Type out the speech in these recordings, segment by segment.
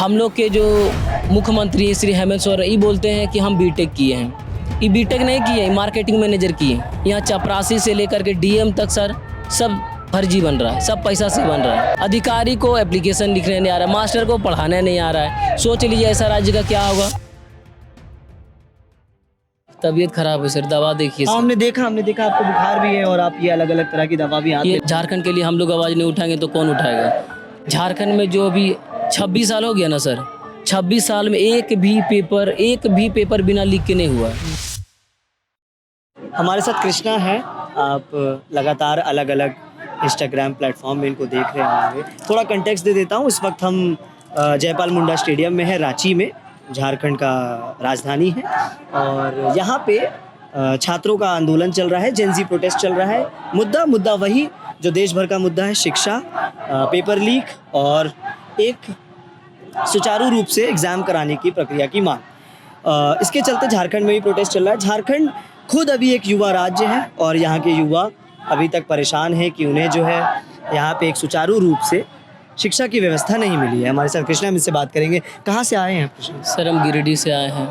हम लोग के जो मुख्यमंत्री श्री हेमंत सोरेन ये बोलते हैं कि हम बीटेक किए हैं। ये बीटेक नहीं किए, मार्केटिंग मैनेजर किए। यहाँ चपरासी से लेकर के डीएम तक सर सब फर्जी बन रहा है, सब पैसा से बन रहा है। अधिकारी को एप्लीकेशन लिखने नहीं आ रहा है, मास्टर को पढ़ाने नहीं आ रहा है। सोच लीजिए ऐसा राज्य का क्या होगा। तबीयत खराब है सर, दवा देखिए सर। हमने देखा आपको बुखार भी है और आप ये अलग अलग तरह की दवा भी ये झारखंड के लिए हम लोग आवाज़ नहीं उठाएंगे तो कौन उठाएगा। झारखंड में जो अभी 26 साल हो गया ना सर, 26 साल में एक भी पेपर बिना लिख के नहीं हुआ। हमारे साथ कृष्णा है। आप लगातार अलग अलग इंस्टाग्राम प्लेटफॉर्म में इनको देख रहे होंगे। थोड़ा कंटेक्स्ट दे देता हूँ। इस वक्त हम जयपाल मुंडा स्टेडियम में है, रांची में, झारखंड का राजधानी है। और यहाँ पे छात्रों का आंदोलन चल रहा है, जेनजी प्रोटेस्ट चल रहा है। मुद्दा वही जो देश भर का मुद्दा है, शिक्षा, पेपर लीक और एक सुचारू रूप से एग्ज़ाम कराने की प्रक्रिया की मांग। इसके चलते झारखंड में भी प्रोटेस्ट चल रहा है। झारखंड खुद अभी एक युवा राज्य है और यहाँ के युवा अभी तक परेशान है कि उन्हें जो है यहाँ पे एक सुचारू रूप से शिक्षा की व्यवस्था नहीं मिली है। हमारे साथ कृष्णा, हम इससे बात करेंगे। कहाँ से आए हैं आप कृष्णा? सर हम गिरिडीह से आए हैं।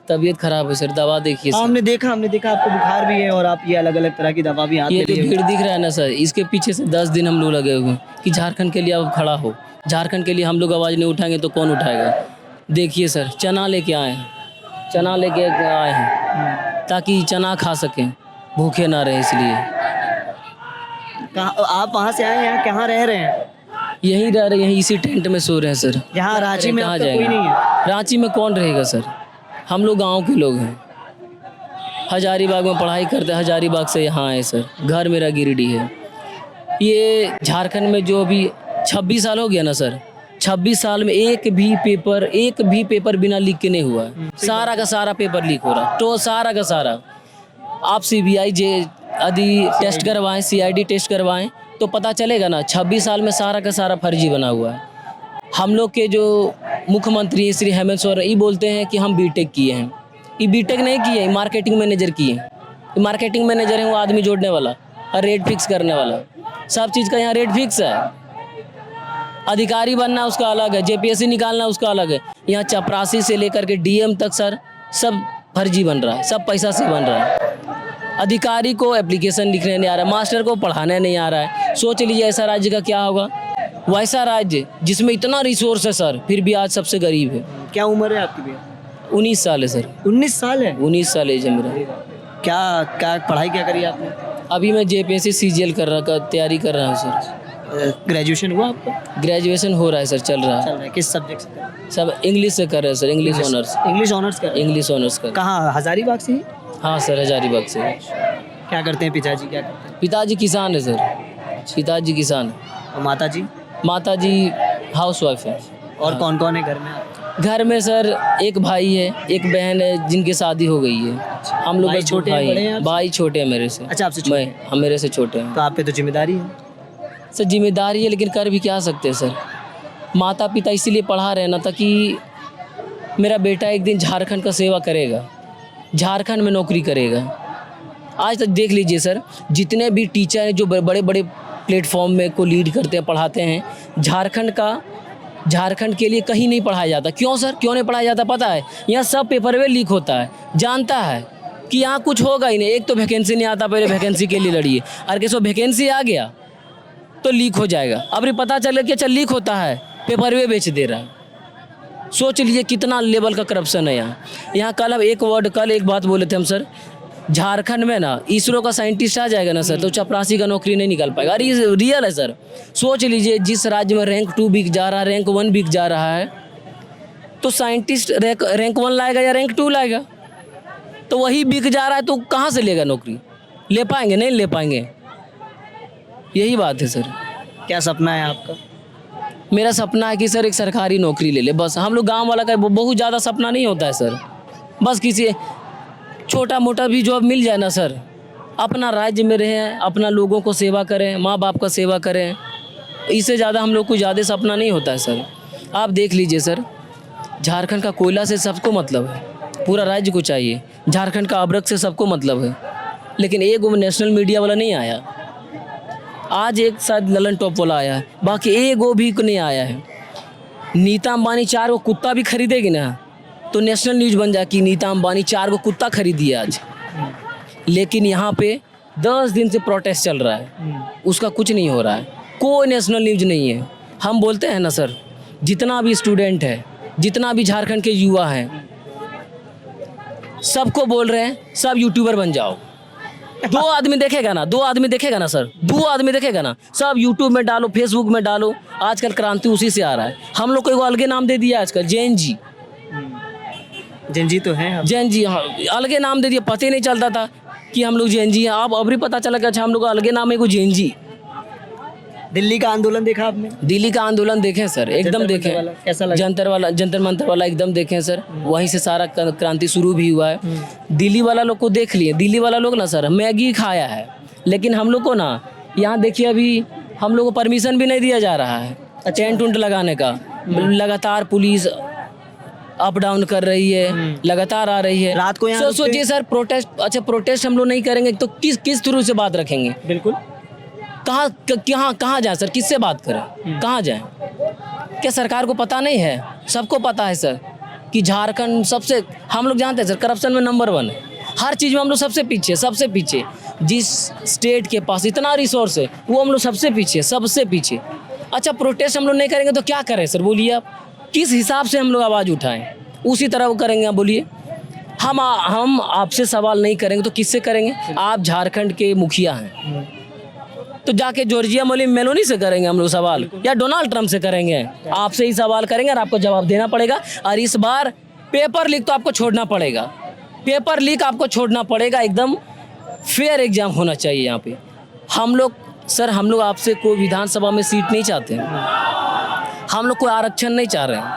तबीयत खराब है सर, दवा देखिए सर। हमने देखा आपको बुखार भी है और आप ये अलग अलग तरह की दवा भी ये जो भीड़ दिख रहा है ना सर, इसके पीछे से 10 दिन हम लोग लगे हुए हैं कि झारखंड के लिए अब खड़ा हो। झारखंड के लिए हम लोग आवाज़ नहीं उठाएंगे तो कौन उठाएगा। देखिए सर, चना लेके आए हैं ताकि चना खा सकें, भूखे ना रहे। इसलिए आप वहाँ से आए हैं, कहाँ रह रहे हैं? यहीं रह रहे हैं, इसी टेंट में सो रहे हैं सर। यहाँ रांची में कहाँ आपका कोई जाएंगे? नहीं है? रांची में कौन रहेगा सर, हम लोग गांव के लोग हैं। हजारीबाग में पढ़ाई करते हैं, हजारीबाग से यहाँ आए सर। घर मेरा गिरिडीह है। ये झारखंड में जो अभी 26 साल हो गया ना सर, 26 साल में एक भी पेपर बिना लीक के नहीं हुआ है। सारा का सारा पेपर लीक हो रहा, तो सारा का सारा। आप CBI यदि टेस्ट करवाएं, CID टेस्ट करवाएं तो पता चलेगा ना। 26 साल में सारा का सारा फर्जी बना हुआ है। हम लोग के जो मुख्यमंत्री श्री हेमंत सोरेन ये बोलते हैं कि हम बीटेक किए हैं। ये बीटेक नहीं किए, मार्केटिंग मैनेजर किए। मार्केटिंग मैनेजर है वो आदमी जोड़ने वाला और रेट फिक्स करने वाला। सब चीज़ का यहाँ रेट फिक्स है। अधिकारी बनना उसका अलग है, JPSC निकालना उसका अलग है। यहाँ चपरासी से लेकर के डीएम तक सर सब फर्जी बन रहा है, सब पैसा से बन रहा है। अधिकारी को एप्लीकेशन लिखने नहीं आ रहा है, मास्टर को पढ़ाने नहीं आ रहा है। सोच लीजिए ऐसा राज्य का क्या होगा। वैसा राज्य जिसमें इतना रिसोर्स है सर, फिर भी आज सबसे गरीब है। क्या उम्र है आपकी भैया? 19 साल है सर। 19 साल है? 19 साल एज है मेरा। क्या पढ़ाई क्या करी आपने? अभी मैं JPSC CGL तैयारी कर रहा हूँ सर। ग्रेजुएशन हुआ आपका? ग्रेजुएशन हो रहा है सर, चल रहा है। किस सब्जेक्ट से? सब इंग्लिश से कर रहे हैं sir. English honours English honours कर। कहाँ, हजारीबाग से ही? हाँ सर, हजारीबाग से। क्या करते हैं पिताजी, क्या करते हैं? पिताजी किसान है सर, पिताजी किसान। और माताजी? माताजी हाउस वाइफ है। और कौन कौन है घर में? घर में सर एक भाई है, एक बहन है जिनकी शादी हो गई है। हम लोग भाई छोटे हैं, बड़े हैं? भाई छोटे हैं मेरे से। अच्छा, आपसे छोटे? हम मेरे से छोटे हैं। तो आप पे तो जिम्मेदारी है सर। जिम्मेदारी है लेकिन कर भी क्या सकते हैं सर। माता पिता इसीलिए पढ़ा रहे हैं ना ताकि मेरा बेटा एक दिन झारखंड का सेवा करेगा, झारखंड में नौकरी करेगा। आज तक देख लीजिए सर, जितने भी टीचर हैं जो बड़े बड़े प्लेटफॉर्म में को लीड करते हैं, पढ़ाते हैं, झारखंड के लिए कहीं नहीं पढ़ाया जाता। क्यों सर, क्यों नहीं पढ़ाया जाता पता है? यहाँ सब पेपर में लीक होता है। जानता है कि यहाँ कुछ होगा ही नहीं। एक तो वैकेंसी नहीं आता, पहले वैकेंसी के लिए लड़िए, और किसी वैकेंसी आ गया तो लीक हो जाएगा। अब पता चल कि अच्छा लीक होता है, पेपर में बेच दे रहा है। सोच लीजिए कितना लेवल का करप्शन है यहाँ। कल एक बात बोले थे हम सर, झारखंड में ना इसरो का साइंटिस्ट आ जाएगा ना सर तो चपरासी का नौकरी नहीं निकाल पाएगा। अरे ये रियल है सर। सोच लीजिए जिस राज्य में रैंक 2 बिक जा रहा है, रैंक 1 बिक जा रहा है, तो साइंटिस्ट रैंक 1 लाएगा या रैंक 2 लाएगा? तो वही बिक जा रहा है तो कहाँ से लेगा नौकरी? ले पाएंगे? नहीं ले पाएंगे। यही बात है सर। क्या सपना है आपका? मेरा सपना है कि सर एक सरकारी नौकरी ले ले बस। हम लोग गाँव वाला का बहुत ज़्यादा सपना नहीं होता है सर। बस किसी छोटा मोटा भी जॉब मिल जाए ना सर, अपना राज्य में रहें, अपना लोगों को सेवा करें, माँ बाप का सेवा करें। इससे ज़्यादा हम लोग को ज़्यादा सपना नहीं होता है सर। आप देख लीजिए सर, झारखंड का कोयला से सबको मतलब है, पूरा राज्य को चाहिए। झारखंड का अब्रक से सबको मतलब है, लेकिन एक वो नेशनल मीडिया वाला नहीं आया। आज एक शायद ललन टॉप वाला आया है, बाकी एक वो भी नहीं आया है। नीता अंबानी 4 को कुत्ता भी खरीदेगी ना तो नेशनल न्यूज़ बन जाए कि नीता अंबानी 4 को कुत्ता खरीदी है आज। लेकिन यहाँ पे 10 दिन से प्रोटेस्ट चल रहा है, उसका कुछ नहीं हो रहा है, कोई नेशनल न्यूज़ नहीं है। हम बोलते हैं ना सर, जितना भी स्टूडेंट है, जितना भी झारखंड के युवा हैं, सबको बोल रहे हैं सब यूट्यूबर बन जाओ। 2 आदमी देखेगा ना, 2 आदमी देखेगा ना सर, 2 आदमी देखेगा ना, सब यूट्यूब में डालो, फेसबुक में डालो। आजकल क्रांति उसी से आ रहा है। हम लोग को एक अलगे नाम दे दिया आजकल, जैन जी। जैन जी तो हैं अब। जैन जी, हाँ, अलगे नाम दे दिया, पता ही नहीं चलता था कि हम लोग जैन जी हैं। अब अभी पता चला कि अच्छा हम लोग का अलगे नाम है को जैन जी। दिल्ली का आंदोलन देखा आपने? दिल्ली का आंदोलन देखें सर, एकदम जंतर मंतर वाला देखें। कैसा लगा? जंतर मंतर वाला एकदम देखें सर, वहीं से सारा क्रांति शुरू भी हुआ है। दिल्ली वाला लोग को देख लिए, दिल्ली वाला लोग ना सर मैगी खाया है, लेकिन हम लोग को ना यहाँ देखिए अभी हम लोग को परमिशन भी नहीं दिया जा रहा है टेंट उंट लगाने का। लगातार पुलिस अप डाउन कर रही है, लगातार आ रही है। रात को यहाँ सोचिए सर, प्रोटेस्ट, अच्छा प्रोटेस्ट हम लोग नहीं करेंगे तो किस थ्रू से बात रखेंगे? बिल्कुल। कहाँ जाए सर, किससे बात करें, कहाँ जाएं? क्या सरकार को पता नहीं है? सबको पता है सर कि झारखंड सबसे, हम लोग जानते हैं सर करप्शन में नंबर 1 है। हर चीज़ में हम लोग सबसे पीछे। जिस स्टेट के पास इतना रिसोर्स है वो हम लोग सबसे पीछे। अच्छा प्रोटेस्ट हम लोग नहीं करेंगे तो क्या करें सर, बोलिए आप? किस हिसाब से हम लोग आवाज़ उठाएं? उसी तरह वो करेंगे आप बोलिए? हम आपसे सवाल नहीं करेंगे तो किससे करेंगे? आप झारखंड के मुखिया हैं तो जाके जॉर्जिया मेलोनी से करेंगे हम लोग सवाल, या डोनाल्ड ट्रंप से करेंगे? आपसे ही सवाल करेंगे और आपको जवाब देना पड़ेगा। और इस बार पेपर लीक तो आपको छोड़ना पड़ेगा, पेपर लीक आपको छोड़ना पड़ेगा। एकदम फेयर एग्जाम होना चाहिए यहाँ पे। हम लोग आपसे कोई विधानसभा में सीट नहीं चाहते हैं, हम लोग कोई आरक्षण नहीं चाह रहे हैं,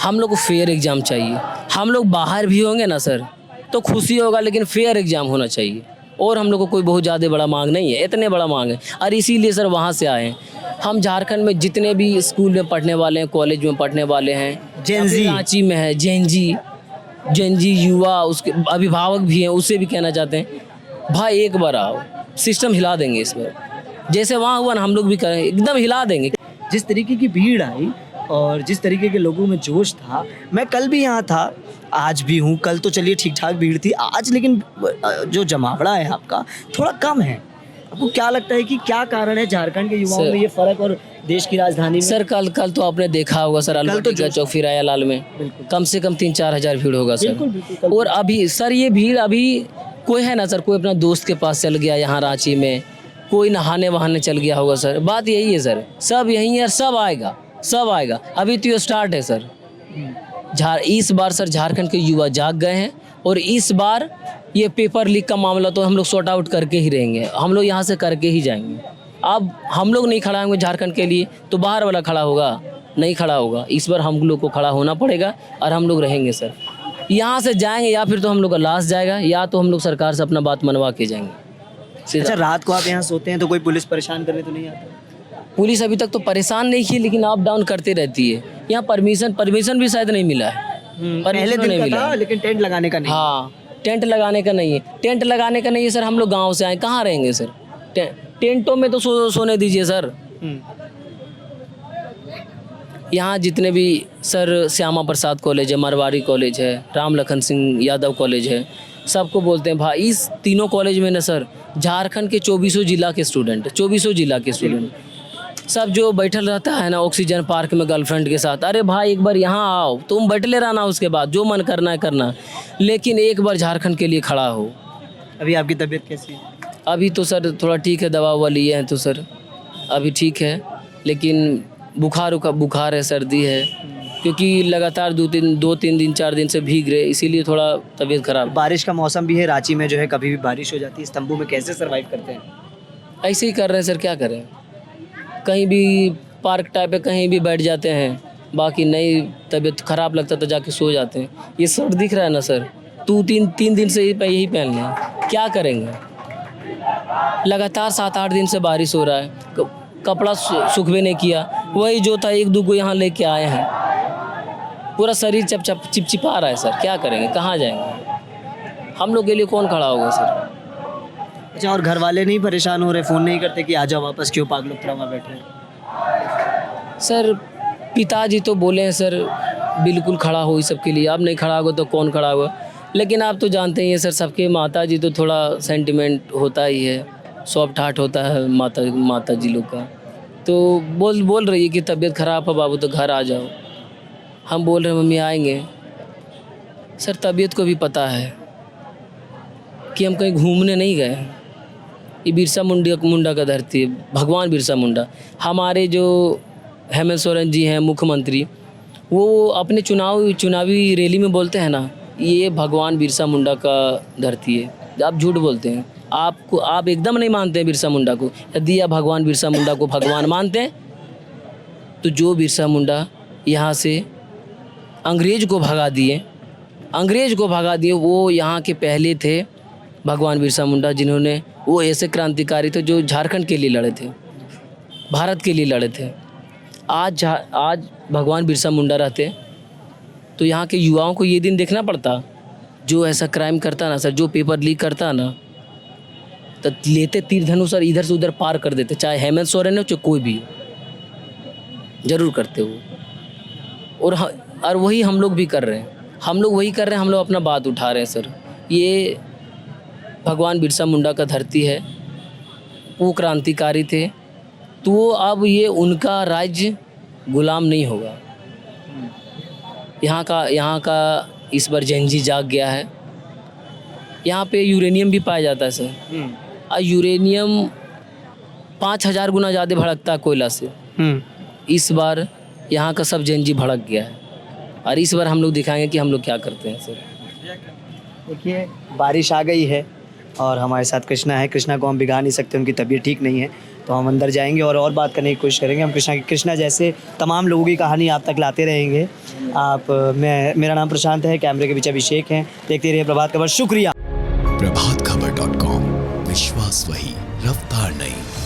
हम लोग को फेयर एग्जाम चाहिए। हम लोग बाहर भी होंगे ना सर तो खुशी होगा, लेकिन फेयर एग्जाम होना चाहिए। और हम लोग को कोई बहुत ज़्यादा बड़ा मांग नहीं है, इतने बड़ा मांग है। और इसीलिए सर वहाँ से आए हैं हम। झारखंड में जितने भी स्कूल में पढ़ने वाले हैं, कॉलेज में पढ़ने वाले हैं, जेन जी रांची में है जेन जी युवा, उसके अभिभावक भी हैं, उससे भी कहना चाहते हैं भाई एक बार आओ, सिस्टम हिला देंगे इस बार। जैसे वहाँ हुआ ना हम लोग भी करें, एकदम हिला देंगे। जिस तरीके की भीड़ आई और जिस तरीके के लोगों में जोश था, मैं कल भी यहाँ था, आज भी हूँ। कल तो चलिए ठीक ठाक भीड़ थी, आज लेकिन जो जमावड़ा है आपका थोड़ा कम है। आपको क्या लगता है कि क्या कारण है झारखंड के युवाओं में ये फर्क और देश की राजधानी में? सर कल तो आपने देखा होगा सर, अलबट्टी का चौक फिराया लाल में कम से कम 3-4 हज़ार भीड़ होगा सर। और अभी सर ये भीड़ अभी कोई है ना सर, कोई अपना दोस्त के पास चल गया यहाँ रांची में, कोई नहाने वहाने चल गया होगा सर। बात यही है सर, सब यही है, सब आएगा। अभी तो ये स्टार्ट है सर। इस बार सर झारखंड के युवा जाग गए हैं और इस बार ये पेपर लीक का मामला तो हम लोग सॉर्ट आउट करके ही रहेंगे, हम लोग यहाँ से करके ही जाएंगे। अब हम लोग नहीं खड़ा होंगे झारखंड के लिए तो बाहर वाला खड़ा होगा, नहीं खड़ा होगा। इस बार हम लोग को खड़ा होना पड़ेगा और हम लोग रहेंगे सर। यहाँ से जाएंगे या फिर तो हम लोग का लाश जाएगा, या तो हम लोग सरकार से अपना बात मनवा के जाएंगे। अच्छा, रात को आप यहाँ सोते हैं तो कोई पुलिस परेशान करने तो नहीं आता? पुलिस अभी तक तो परेशान नहीं की, लेकिन अप डाउन करती रहती है। यहाँ परमिशन भी शायद नहीं मिला है। पहले दिन का था, लेकिन टेंट लगाने का नहीं। हाँ, टेंट लगाने का नहीं है सर। हम लोग गांव से आए, कहाँ रहेंगे सर? टेंटों में तो सोने दीजिए सर। यहाँ जितने भी सर श्यामा प्रसाद कॉलेज है, मारवाड़ी कॉलेज है, राम लखन सिंह यादव कॉलेज है, सबको बोलते हैं भाई इस तीनों कॉलेज में ना सर झारखंड के 24 जिला के स्टूडेंट सब जो बैठल रहता है ना ऑक्सीजन पार्क में गर्लफ्रेंड के साथ, अरे भाई एक बार यहाँ आओ, तुम बैठले रहना, उसके बाद जो मन करना है करना, लेकिन एक बार झारखंड के लिए खड़ा हो। अभी आपकी तबीयत कैसी है? अभी तो सर थोड़ा ठीक है, दवा ववा लिए हैं तो सर अभी ठीक है, लेकिन बुखार है, सर्दी है, क्योंकि लगातार 2-3 दिन 4 दिन से भीग रहे, इसीलिए थोड़ा तबीयत खराब। बारिश का मौसम भी है, रांची में जो है कभी भी बारिश हो जाती है। इस तंबू में कैसे सर्वाइव करते हैं? ऐसे ही कर रहे हैं सर, क्या करें, कहीं भी पार्क टाइप है कहीं भी बैठ जाते हैं, बाकी नहीं तबीयत ख़राब लगता तो जाके सो जाते हैं। ये शर्ट दिख रहा है ना सर, 3 दिन से यही पहन लें, क्या करेंगे? लगातार 7-8 दिन से बारिश हो रहा है, कपड़ा सूखबे नहीं किया, वही जो था 1-2 को यहाँ लेके आए हैं, पूरा शरीर चिपचिपा रहा है सर, क्या करेंगे, कहाँ जाएंगे? हम लोग के लिए कौन खड़ा होगा सर? अच्छा, और घर वाले नहीं परेशान हो रहे, फ़ोन नहीं करते कि आ जाओ वापस, क्यों पागल लोग वहाँ बैठे हैं? सर पिताजी तो बोले हैं सर बिल्कुल खड़ा हो इस सब के लिए, आप नहीं खड़ा होगा तो कौन खड़ा होगा। लेकिन आप तो जानते ही हैं सर, सबके माता जी तो थोड़ा सेंटिमेंट होता ही है, सॉफ्ट हार्ट होता है माता जी लोग का। तो बोल रही है कि तबीयत ख़राब है बाबू तो घर आ जाओ। हम बोल रहे हैं मम्मी आएंगे। सर तबीयत को भी पता है कि हम कहीं घूमने नहीं गए। ये बिरसा मुंडा का धरती है, भगवान बिरसा मुंडा। हमारे जो हेमंत सोरेन जी हैं मुख्यमंत्री, वो अपने चुनावी रैली में बोलते हैं ना, ये भगवान बिरसा मुंडा का धरती है। आप झूठ बोलते हैं। आप एकदम नहीं मानते हैं बिरसा मुंडा को। यदि आप भगवान बिरसा मुंडा को भगवान मानते हैं तो जो बिरसा मुंडा यहाँ से अंग्रेज को भगा दिए, वो यहाँ के पहले थे भगवान बिरसा मुंडा, जिन्होंने, वो ऐसे क्रांतिकारी थे जो झारखंड के लिए लड़े थे, भारत के लिए लड़े थे। आज भगवान बिरसा मुंडा रहते तो यहाँ के युवाओं को ये दिन देखना पड़ता। जो ऐसा क्राइम करता ना सर, जो पेपर लीक करता ना, तो लेते तीर धनुष सर, इधर से उधर पार कर देते, चाहे हेमंत सोरेन हो चाहे कोई भी हो, जरूर करते वो। और वही हम लोग भी कर रहे हैं। हम लोग अपना बात उठा रहे हैं सर। ये भगवान बिरसा मुंडा का धरती है, वो क्रांतिकारी थे, तो अब ये उनका राज्य गुलाम नहीं होगा। यहाँ का इस बार जेनजी जाग गया है। यहाँ पे यूरेनियम भी पाया जाता है सर। और यूरेनियम 5000 गुना ज़्यादा भड़कता है कोयला से। इस बार यहाँ का सब जेनजी भड़क गया है, और इस बार हम लोग दिखाएंगे कि हम लोग क्या करते हैं सर। देखिए बारिश आ गई है और हमारे साथ कृष्णा है। कृष्णा को हम बिगा नहीं सकते, उनकी तबीयत ठीक नहीं है, तो हम अंदर जाएंगे और बात करने की कोशिश करेंगे। हम कृष्णा जैसे तमाम लोगों की कहानी आप तक लाते रहेंगे। मेरा नाम प्रशांत है, कैमरे के पीछे अभिषेक हैं। देखते रहिए प्रभात खबर। शुक्रिया। प्रभातखबर.com, विश्वास वही, रफ्तार नहीं।